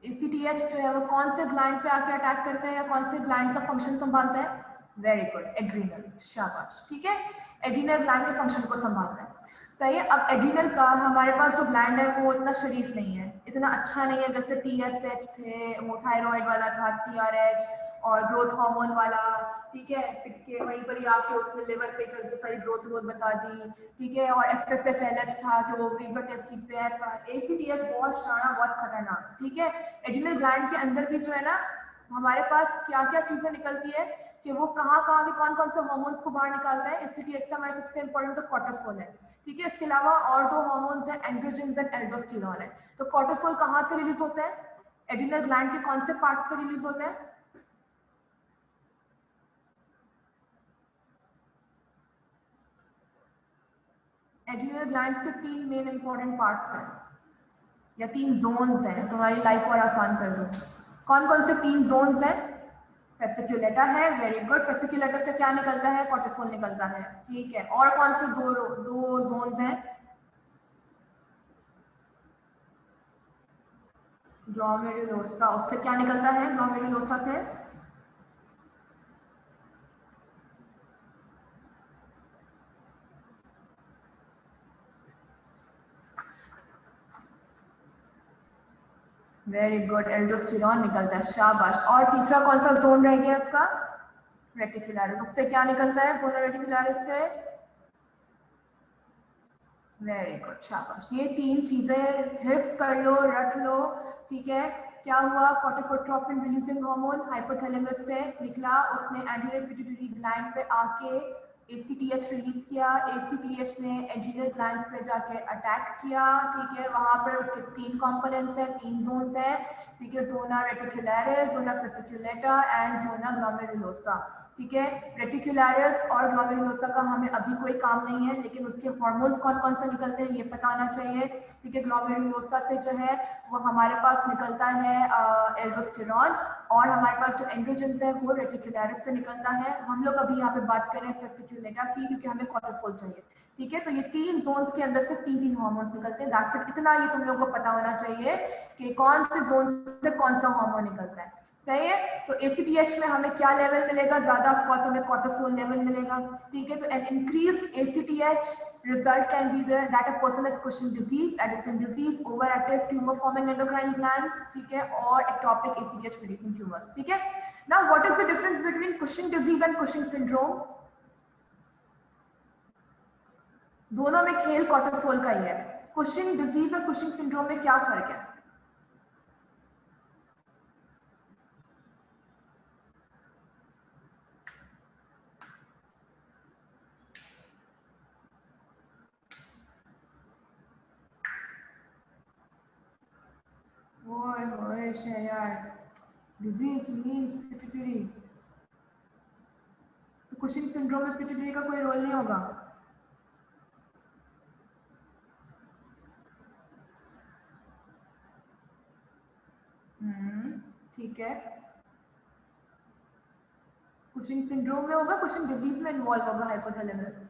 ACTH जो है वो कौन से ग्लैंड पे आके अटैक करता है या कौन से ग्लैंड का फंक्शन संभालता है? Very good, adrenal. शाबाश. ठीक है, एड्रीनल ग्लैंड के फंक्शन को संभालता है. सही है, अब एड्रीनल का हमारे पास जो ग्लैंड है वो इतना शरीफ नहीं है, इतना अच्छा नहीं है जैसे TSH थे, वो थायराइड वाला था TRH, और ग्रोथ हार्मोन वाला, ठीक है, के वहीं पर ही आपके उसने लिवर पे चल के सारी ग्रोथ बता दी, ठीक है, और FSH-LH था कि ओवरीज और टेस्टिस पे ऐसा, ACTH बहुत शाना, बहुत खतरनाक, ठीक है। एड्रिनल ग्लैंड के अंदर भी जो है ना हमारे पास क्या क्या चीजें निकलती है कि वो कहाँ के कौन कौन से हार्मोन्स को बाहर निकालता है। ACTH से हमारे सबसे इंपॉर्टेंट तो कोर्टिसोल है, ठीक है। इसके अलावा और दो हार्मोन्स हैं, एंड्रोजन्स एंड एल्डोस्टेरोन है। तो कोर्टिसोल कहाँ से रिलीज होता है, एड्रिनल ग्लैंड के कौन से पार्ट से रिलीज होता है? एड्रिनल ग्लैंड्स के 3 मेन इंपॉर्टेंट पार्ट्स हैं या 3 जोन्स हैं, तुम्हारी लाइफ और आसान कर दो। कौन कौन से 3 जोन्स हैं? फेसिकुलेटा है, वेरी गुड। फेसिकुलेटा से क्या निकलता है? कोर्टिसोल निकलता है, ठीक है। और कौन से दो जोन्स हैं? ग्लोमेरुलोसा, उससे क्या निकलता है ग्लोमेरुलोसा से? वेरी गुड, एल्डोस्टेरोन निकलता है, शाबाश। और तीसरा कौन सा जोन रह गया इसका? रेटिकुलरिस, उससे क्या निकलता है जोना रेटिकुलरिस से? वेरी गुड, शाबाश। ये 3 चीजें हिफ्ज कर लो, रख लो, ठीक है। क्या हुआ? कॉर्टिकोट्रोपिन रिलीजिंग हार्मोन हाइपोथैलेमस से निकला, उसने एंटीरियर पिट्यूटरी ग्लैंड पे आके ACTH रिलीज किया, ACTH ने एड्रिनल ग्लैंड्स पे जाके अटैक किया, ठीक है। वहां पर उसके 3 कंपोनेंट्स हैं, 3 जोन्स हैं, ठीक है, zona reticularis, zona fasciculata and zona glomerulosa, ठीक है। रेटिकुलरिस और ग्लोमेरुलोसा का हमें अभी कोई काम नहीं है, लेकिन उसके हार्मोन्स कौन कौन से निकलते हैं ये पता होना चाहिए, ठीक है। ग्लोमेरुलोसा से जो है वो हमारे पास निकलता है एल्डोस्टेरोन, और हमारे पास जो एंड्रोजन्स है वो रेटिकुलरिस से निकलता है। हम लोग अभी यहाँ पे बात करें फेसिकुलेटा की, क्योंकि हमें कोर्टिसोल चाहिए, ठीक है। तो ये 3 जोन्स के अंदर से 3 हार्मोन्स निकलते हैं, दैट्स इट। इतना ये तुम लोगों को पता होना चाहिए कि कौन से जोन से कौन सा हार्मोन निकलता है, सही है। तो ACTH में हमें क्या लेवल मिलेगा? ज्यादा, ऑफ कोर्स हमें कोर्टिसोल लेवल मिलेगा, ठीक है। तो an increased ACTH result can be that a person has Cushing disease, Addison disease, overactive tumour forming endocrine glands, ठीक है, और एक्टोपिक ACTH प्रोड्यूसिंग ट्यूमर्स, ठीक है। Now what is the difference between Cushing disease and Cushing syndrome? दोनों में खेल cortisol का ही है। कुशिंग डिजीज और कुशिंग सिंड्रोम में क्या फर्क है? ओए होए यार, डिजीज मींस पिट्यूटरी, तो कुशिंग सिंड्रोम में पिट्यूटरी का कोई रोल नहीं होगा? ठीक है। कुशिंग सिंड्रोम में होगा, कुशिंग डिजीज में इन्वॉल्व होगा हाइपोथैलेमस।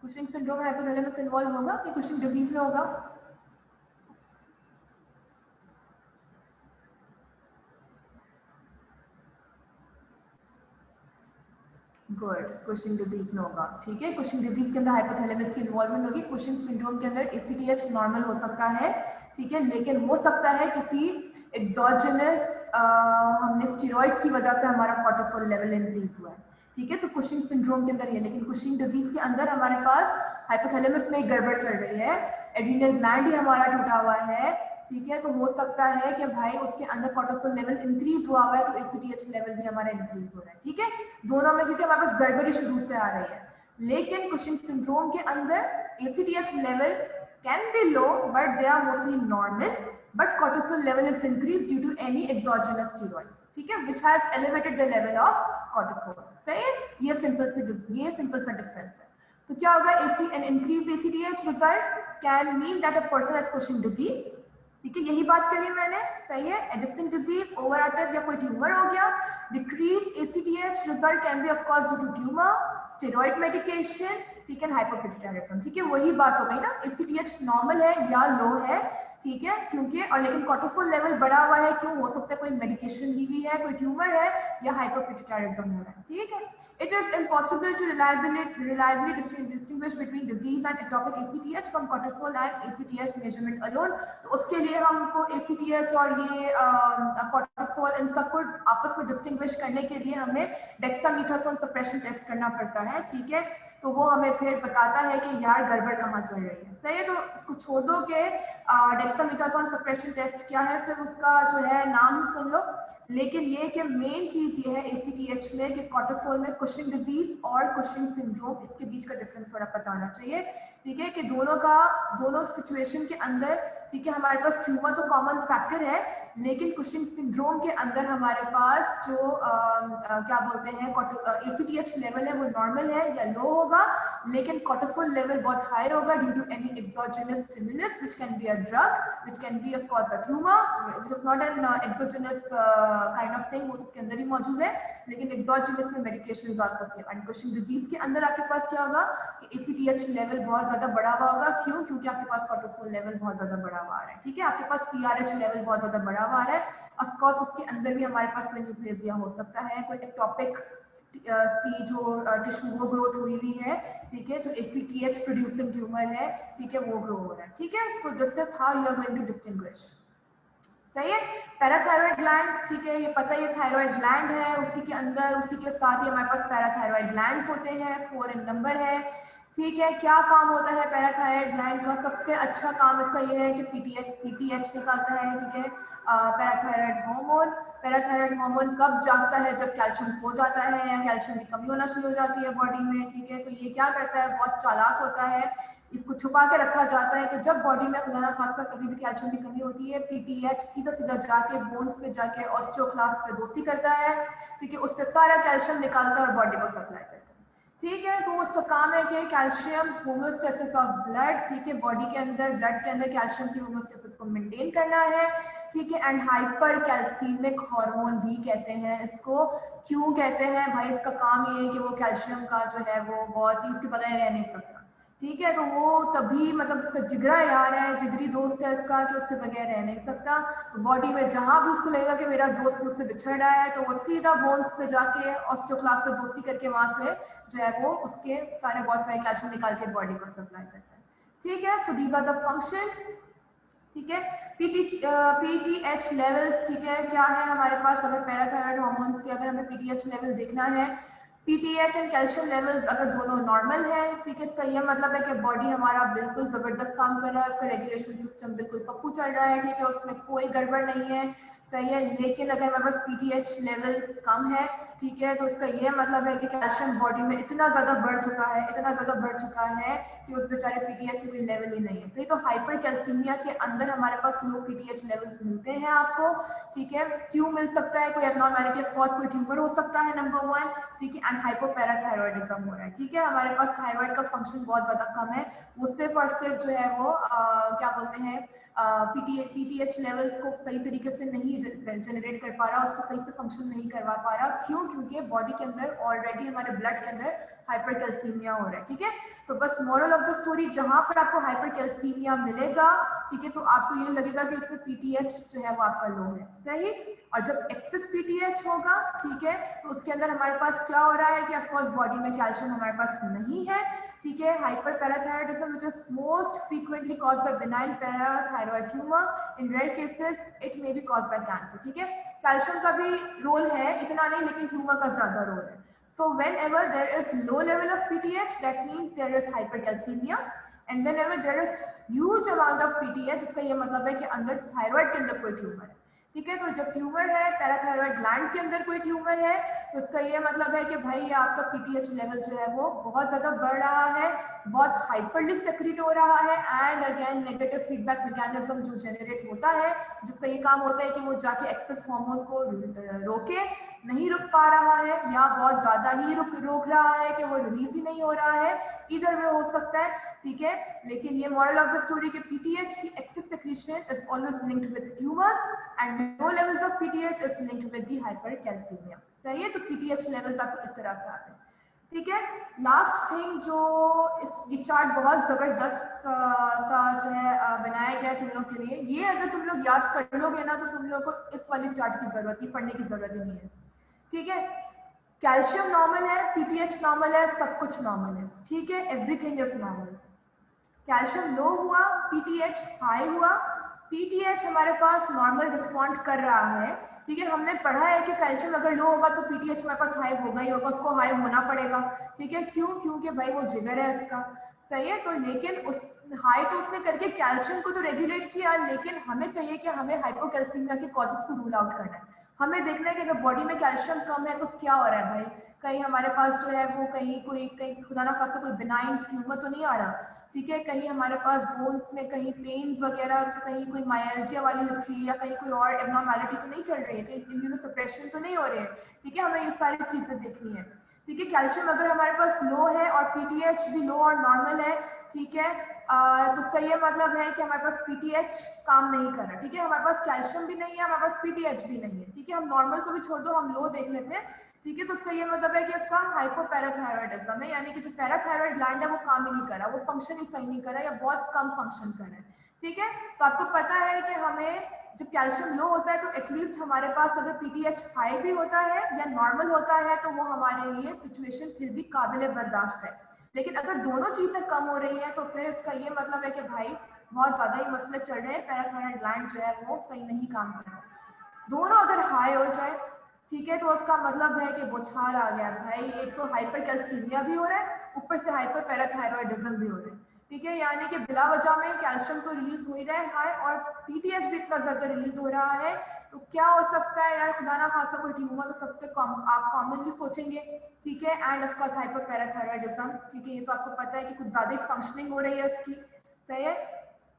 कुशिंग सिंड्रोम में हाइपोथैलेमस इन्वॉल्व होगा कि कुशिंग डिजीज में होगा? गुड, कुशिंग डिजीज में होगा, ठीक है। कुशिंग डिजीज के अंदर हाइपोथैलेमस की इन्वॉल्वमेंट होगी। कुशिंग सिंड्रोम के अंदर ACTH नॉर्मल हो सकता है, ठीक है, लेकिन हो सकता है किसी एक्सोजेनस हमने स्टेरॉइड्स की वजह से हमारा कोर्टिसोल लेवल इंक्रीज हुआ है, ठीक है। तो कुशिंग सिंड्रोम के अंदर ये, लेकिन कुशिंग डिजीज के अंदर हमारे पास हाइपोथैलेमस में एक गड़बड़ चल रही है, एड्रिनल ग्लैंड ही हमारा टूटा हुआ है, ठीक है। तो हो सकता है कि भाई उसके अंदर कोर्टिसोल लेवल इंक्रीज हुआ है, तो ACTH लेवल भी हमारा इंक्रीज हो रहा है, ठीक है। दोनों में क्योंकि हमारे पास गड़बड़ी शुरू से आ रही है, लेकिन कुशिंग सिंड्रोम के अंदर ACTH level can be low but they are mostly normal, but cortisol level is increased due to any exogenous steroids, ठीक है, which has elevated the level of cortisol, सही है। ये सिंपल सा डिफरेंस है। तो क्या होगा? an increased ACTH result can mean that a person has Cushing disease, ठीक है, यही बात करी मैंने, सही है। एडिसन डिजीज, ओवरएक्टिव या कोई ट्यूमर हो गया। Decrease ACTH result can be of course due to tumour, steroid medication, ठीक है, हाइपोपिट्यूटारिज्म। ठीक है, वही बात हो गई ना, ACTH नॉर्मल है या लो है, ठीक है, क्योंकि और लेकिन कोर्टिसोल लेवल बढ़ा हुआ है, क्यों हो सकता है कोई मेडिकेशन ली हुई है, कोई ट्यूमर है या हाइपोपिट्यूटारिज्म हो रहा है। ठीक है, it is impossible to reliably distinguish between disease and ectopic ACTH from cortisol and ACTH measurement alone। तो उसके लिए हमको ACTH और ये cortisol इन सबको आपस में डिस्टिंग्विश करने के लिए हमें डेक्सामेथासोन सप्रेशन टेस्ट करना पड़ता है। ठीक है, तो वो हमें फिर बताता है कि यार गड़बड़ कहाँ चल रही है। सही है, तो इसको छोड़ दो कि डेक्सामेथासोन सप्रेशन टेस्ट क्या है, सिर्फ उसका जो है नाम ही सुन लो, लेकिन ये कि मेन चीज ये है ACTH में कि कोर्टिसोल में कुशिंग डिजीज और कुशिंग सिंड्रोम, इसके बीच का डिफरेंस थोड़ा पता होना चाहिए। ठीक है, कि दोनों सिचुएशन के अंदर, ठीक है, हमारे पास ट्यूमर तो कॉमन फैक्टर है, लेकिन कुशिंग सिंड्रोम के अंदर हमारे पास जो क्या बोलते हैं ACTH लेवल है वो नॉर्मल है या लो होगा, लेकिन कोर्टिसोल लेवल बहुत हाई होगा due to any exogenous stimulus which can be a drug, which can be of course a tumour, which is not an exogenous kind of thing, वो उसके अंदर ही मौजूद है, लेकिन एक्सोजेनस में मेडिकेशंस आ सकते हैं। एंड कुशिंग डिजीज के अंदर आपके पास क्या होगा कि ACTH लेवल बहुत ज्यादा बढ़ा हुआ होगा, क्यों, क्योंकि आपके पास कोर्टिसोल लेवल बहुत ज्यादा बढ़ा हुआ है। ठीक है, आपके पास CRH लेवल बहुत ज्यादा बढ़ा हुआ है, ऑफ कोर्स उसके अंदर भी हमारे पास कोई न्यूप्लेजिया हो सकता है, कोई एक्टोपिक सी जो टिश्यू वो ग्रोथ हुई हुई है, ठीक है, जो ACTH प्रोड्यूसिंग ट्यूमर है, ठीक है, वो ग्रो हो रहा है। ठीक है, so this is how you are going to distinguish. सही है, पैराथायरॉयड ग्लैंड्स, ठीक है, ये पता है ये थायराइड ग्लैंड है, उसी के अंदर उसी के साथ ही हमारे पास पैराथायरॉयड ग्लैंड्स होते हैं, 4 इन नंबर है। ठीक है, क्या काम होता है पैराथायरॉयड ग्लैंड का? सबसे अच्छा काम इसका ये है कि PTH निकालता है। ठीक है, पैराथायरॉयड हार्मोन, पैराथायरॉयड हार्मोन कब जागता है? जब कैल्शियम सो जाता है या कैल्शियम की कमी होना शुरू हो जाती है बॉडी में। ठीक है, तो ये क्या करता है, बहुत चालाक होता है, इसको छुपा के रखा जाता है कि जब बॉडी में खुदा ना खासा कभी भी कैल्शियम की कमी होती है, PTH सीधा सीधा जाके बोन्स पे जाके ऑस्टियोक्लास्ट से दोस्ती करता है। ठीक है, उससे सारा कैल्शियम निकालता है और बॉडी को सप्लाई करता है। ठीक है, तो उसका काम है कि कैल्शियम होमोस्टेसिस ऑफ ब्लड, ठीक है, बॉडी के अंदर ब्लड के अंदर कैल्शियम की होमोस्टेसिस को मेंटेन करना है। ठीक है, एंड हाइपर कैल्सीमिक हार्मोन भी कहते हैं इसको। क्यों कहते हैं भाई? इसका काम ये है कि वो कैल्शियम का जो है वो बहुत ही उसके बगैर रह नहीं सकता। ठीक है, तो वो तभी मतलब उसका जिगरा यार है, जिगरी दोस्त है इसका, कि उसके बगैर रह नहीं सकता। बॉडी में जहां भी उसको लगेगा कि मेरा दोस्त मुझसे बिछड़ रहा है, तो वो सीधा बोन्स पे जाके ऑस्टियोक्लास्ट से दोस्ती करके वहां से जो है वो उसके सारे बहुत सारे कैल्शियम निकाल के बॉडी को सप्लाई करता है। ठीक है, so these are the functions. ठीक है, PTH लेवल्स, ठीक है, क्या है हमारे पास? अगर पैराथायरॉयड हार्मोन्स के अगर हमें PTH लेवल देखना है, PTH एंड कैल्शियम लेवल्स अगर दोनों नॉर्मल है, ठीक है, इसका यह मतलब है कि बॉडी हमारा बिल्कुल जबरदस्त काम कर रहा है, उसका रेगुलेशन सिस्टम बिल्कुल पप्पू चल रहा है। ठीक है, उसमें कोई गड़बड़ नहीं है, सही है। लेकिन अगर हमारे पास PTH लेवल्स कम है, ठीक है, तो इसका यह मतलब है कि कैल्शियम बॉडी में इतना ज्यादा बढ़ चुका है, इतना ज्यादा बढ़ चुका है कि उस बेचारे PTH में लेवल ही नहीं है। सही, तो हाइपर कैल्सीमिया के अंदर हमारे पास लो PTH लेवल्स मिलते हैं आपको। ठीक है, क्यों मिल सकता है? कोई एब्नॉर्मैलिटी, ऑफ कोर्स कोई ट्यूमर हो सकता है, नंबर 1। ठीक है, एंड हाइपोपैराथायरॉयडिज्म हो रहा है। ठीक है, हमारे पास थायराइड का फंक्शन बहुत ज्यादा कम है, वो सिर्फ और सिर्फ जो है वो क्या बोलते हैं PTH लेवल्स को सही तरीके से नहीं जनरेट कर पा रहा, उसको सही से फंक्शन नहीं करवा पा रहा। क्यों? क्योंकि बॉडी के अंदर ऑलरेडी हमारे ब्लड के अंदर हाइपरकैल्सीमिया हो रहा है। ठीक है, सो बस मोरल ऑफ द स्टोरी, जहां पर आपको हाइपरकैल्सीमिया मिलेगा, ठीक है, तो आपको ये लगेगा कि इसमें PTH जो है वो आपका लो है। सही, और जब एक्सेस PTH होगा, ठीक है, तो उसके अंदर हमारे पास क्या हो रहा है कि ऑफकोर्स बॉडी में कैल्शियम हमारे पास नहीं है। ठीक है, hyperparathyroidism which is most frequently caused by benign parathyroid tumour, in rare cases it may be caused by cancer. ठीक है, कैल्शियम का भी रोल है, इतना नहीं, लेकिन ट्यूमर का ज्यादा रोल है। So whenever there is low level of PTH, that means there is hypercalcemia, and whenever there is huge amount of PTH, इसका ये मतलब है कि अंदर थायराइड के अंदर कोई ट्यूमर है। ठीक है, तो जब ट्यूमर है, पैराथायरॉयड ग्लैंड के अंदर कोई ट्यूमर है, तो इसका ये मतलब है कि भाई आपका PTH लेवल जो है वो बहुत ज्यादा बढ़ रहा है, बहुत हाइपरली सेक्रेट हो रहा है, and again negative feedback mechanism जो जनरेट होता है, जिसका ये काम होता है कि वो जाके एक्सेस हार्मोन को रोके, नहीं रुक पा रहा है, या बहुत ज्यादा ही रोक रहा है कि वो रिलीज ही नहीं हो रहा है, इधर में हो सकता है। ठीक है, लेकिन ये मॉरल ऑफ द स्टोरी के PTH की excess secretion is always linked with tumours, and low levels of PTH is linked with the hypercalcaemia. सही है, तो PTH लेवल्स आपको इस तरह से आते हैं। ठीक है। लास्ट थिंग जो ये चार्ट बहुत जबरदस्त सा जो है बनाया गया है तुम लोग के लिए, ये अगर तुम लोग याद कर लोगे ना तो तुम लोग को इस वाली चार्ट की जरूरत ही पढ़ने की जरूरत ही नहीं है। ठीक है, कैल्शियम नॉर्मल है, पीटीएच नॉर्मल है, सब कुछ नॉर्मल है। ठीक है, एवरीथिंग इज नॉर्मल। कैल्शियम लो हुआ, पीटीएच हाई हुआ। पीटीएच हमारे पास नॉर्मल रिस्पॉन्ड कर रहा है। ठीक है, हमने पढ़ा है कि कैल्शियम अगर लो होगा तो पीटीएच हमारे पास हाई होगा ही होगा, उसको हाई होना पड़ेगा। ठीक है, क्यों? क्योंकि भाई वो जिगर है इसका। सही है, तो लेकिन उस हाई तो उसने करके कैल्शियम को तो रेगुलेट किया, लेकिन हमें चाहिए कि हमें हाइपोकैल्सीमिया के कॉजेस को रूल आउट करना है। हमें देखना है कि अगर बॉडी में कैल्शियम कम है तो क्या हो रहा है भाई। कहीं हमारे पास जो है वो कहीं खुदा ना खास्ता कोई बिनाइन ट्यूमर तो नहीं आ रहा। ठीक है, कहीं हमारे पास बोन्स में कहीं पेन्स वगैरह, कहीं कोई मायल्जिया वाली हिस्ट्री या कहीं कोई और एबनॉर्मैलिटी तो नहीं चल रही है, कहीं इम्यूनोसप्रेशन तो नहीं हो रही है। ठीक है, हमें ये सारी चीजें देखनी है। ठीक है, कैल्शियम अगर हमारे पास लो है और पीटीएच भी लो और नॉर्मल है, ठीक है, तो उसका ये मतलब है कि हमारे पास पीटीएच काम नहीं कर रहा। ठीक है, हमारे पास कैल्शियम भी नहीं है, हमारे पास पीटीएच भी नहीं है। ठीक है, हम नॉर्मल को भी छोड़ दो, हम लो देख लेते हैं। ठीक है, तो उसका ये मतलब है कि इसका हाइपोपैराथायरॉयडिज्म है, यानी कि जो पैराथायरॉयड ग्लैंड है वो काम ही नहीं कर रहा, वो फंक्शन ही सही नहीं कर रहा या बहुत कम फंक्शन कर रहा है। ठीक है, तो आपको पता है कि हमें जब कैल्शियम लो होता है तो एटलीस्ट हमारे पास अगर पीटीएच हाई भी होता है या नॉर्मल होता है तो वो हमारे लिए सिचुएशन फिर भी काबिल बर्दाश्त है। लेकिन अगर दोनों चीजें कम हो रही हैं तो फिर इसका ये मतलब है कि भाई बहुत ज्यादा ही मसले चल रहे हैं, पैराथायरॉयड ग्लैंड जो है वो सही नहीं काम कर रहा। दोनों अगर हाई हो जाए, ठीक है, तो उसका मतलब है कि बुखार आ गया भाई। एक तो हाइपर कैल्सीमिया भी हो रहा है, ऊपर से हाइपर पैराथायरॉयडिज्म भी हो रहा है। ठीक है, यानी कि बिला वजह में कैल्शियम तो रिलीज हो ही रहा है हाई, और पीटीएच भी इतना ज्यादा रिलीज हो रहा है। तो क्या हो सकता है यार, खुदा ना खासा कोई ट्यूमर तो सबसे कम आप कॉमनली सोचेंगे। ठीक है, end of course hyper parathyroidism. ठीक है, ये तो आपको पता है कि कुछ ज्यादा ही फंक्शनिंग हो रही है इसकी। सही है,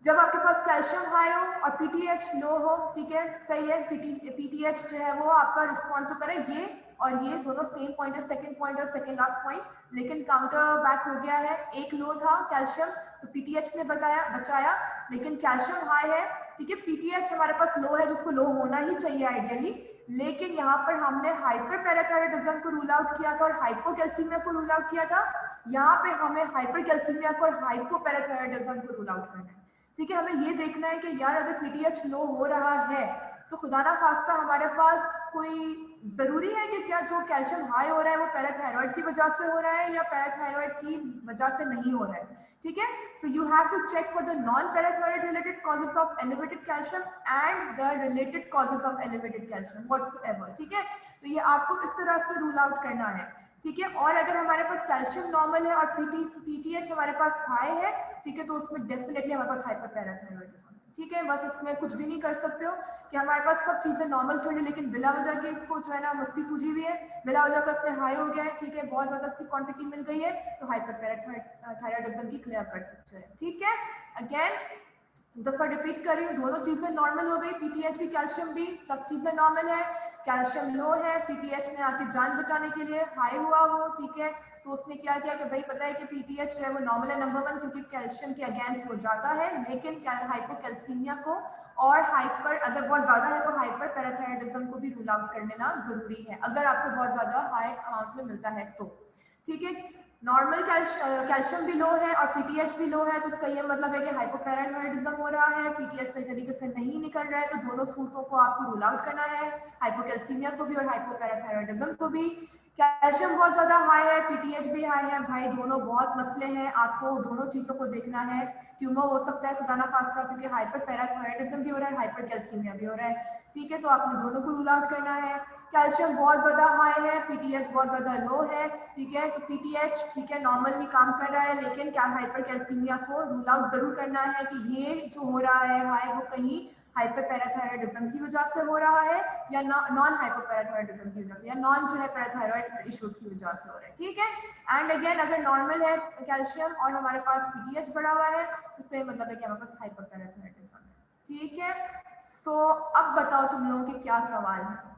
जब आपके पास कैल्शियम हाई हो और पीटीएच लो हो, ठीक है, सही है, पीटीएच जो है वो आपका रिस्पॉन्ड तो करे, ये और ये दोनों सेम पॉइंट है, सेकंड पॉइंट और सेकंड लास्ट पॉइंट, लेकिन काउंटर बैक हो गया है। एक लो था कैल्शियम तो पीटीएच ने बचाया, लेकिन कैल्शियम हाई है। ठीक है, पीटीएच हमारे पास लो है, जिसको लो होना ही चाहिए आइडियली, लेकिन यहाँ पर हमने हाइपर पैराथायरॉयडिज्म को रूल आउट किया था और हाइपोकैल्सीमिया को रूल आउट किया था। यहाँ पे हमें हाइपर कैल्सीमिया को और हाइपोपैराथायरॉयडिज्म को रूल आउट करना है। ठीक है, हमें ये देखना है कि यार अगर पीटीएच लो हो रहा है तो खुदा ना खास्ता हमारे पास कोई जरूरी है कि क्या जो कैल्शियम हाई हो रहा है वो पैराथायरॉयड की वजह से हो रहा है या पैराथायरॉयड की वजह से नहीं हो रहा है। ठीक है, so you have to check for the non parathyroid related causes of elevated calcium and the related causes of elevated calcium whatsoever. ठीक है, तो ये आपको इस तरह से रूल आउट करना है। ठीक है, और अगर हमारे पास कैल्शियम नॉर्मल है और पीटीएच हमारे पास हाई है, ठीक है, तो उसमें डेफिनेटली हमारे पास हाइपर पैराथायरॉयडिज्म। ठीक है, बस इसमें कुछ भी नहीं कर सकते हो कि हमारे पास सब चीजें नॉर्मल चल रही, लेकिन बिला वजह के इसको जो है ना मस्ती सूझी हुई है, बिला वजह का इसमें हाई हो गया है। ठीक है, बहुत ज्यादा इसकी क्वांटिटी मिल गई है, तो हाइपर पैराथायरॉयडिज्म की क्लियर कट पिक्चर है। ठीक है, अगेन दफा रिपीट कर रही हूँ, दोनों चीजें नॉर्मल हो गई, पीटीएच भी कैल्शियम भी, सब चीजें नॉर्मल है। कैल्शियम लो है, पीटीएच ने आके जान बचाने के लिए हाई हुआ वो। ठीक है, तो उसने क्या किया कि भाई पता है कि पीटीएच जो है वो नॉर्मल है नंबर 1, क्योंकि कैल्शियम के अगेंस्ट हो जाता है, लेकिन हाइपोकैल्सीमिया को और हाइपर अगर बहुत ज्यादा है तो हाइपर पैराथायरॉयडिज्म को भी रूल आउट कर लेना जरूरी है, अगर आपको बहुत ज्यादा हाई अमाउंट में मिलता है तो। ठीक है, नॉर्मल कैल्शियम भी लो है और पीटीएच भी लो है, तो इसका ये मतलब है कि हाइपोपैराथायरॉयडिज्म हो रहा है, पीटीएच सही तरीके से नहीं निकल रहा है, तो दोनों सूरतों को आपको रूल आउट करना है, हाइपोकैल्सीमिया को भी और हाइपोपैराथायरॉयडिज्म को भी। कैल्शियम बहुत ज्यादा हाई है, पीटीएच भी हाई है, भाई दोनों बहुत मसले हैं, आपको दोनों चीजों को देखना है। ट्यूमर हो सकता है खुदा ना खास्ता, क्योंकि हाइपर पैराथायरॉयडिज्म भी हो रहा है, हाइपर कैल्सीमिया भी हो रहा है। ठीक है, तो आपने दोनों को रूल आउट करना है। कैल्शियम बहुत ज्यादा हाई है, पीटीएच बहुत ज्यादा लो है। ठीक है, तो पीटीएच ठीक है नॉर्मली काम कर रहा है, लेकिन क्या हाइपर कैल्सीमिया को रूल आउट जरूर करना है कि ये जो हो रहा है हाई वो कहीं हाइपर पैराथायरॉयडिज्म की वजह से हो रहा है या नॉन हाइपर पैराथायरॉयडिज्म की वजह से, या नॉन जो है पैराथायरॉयड इश्यूज की वजह से हो रहा है। ठीक है, एंड अगेन अगर नॉर्मल है कैल्शियम और हमारे पास पीटीएच बढ़ा हुआ है, उसका मतलब है कि हमारे पास हाइपर पैराथायरॉयडिज्म है। ठीक है, सो अब बताओ तुम लोगों के क्या सवाल है।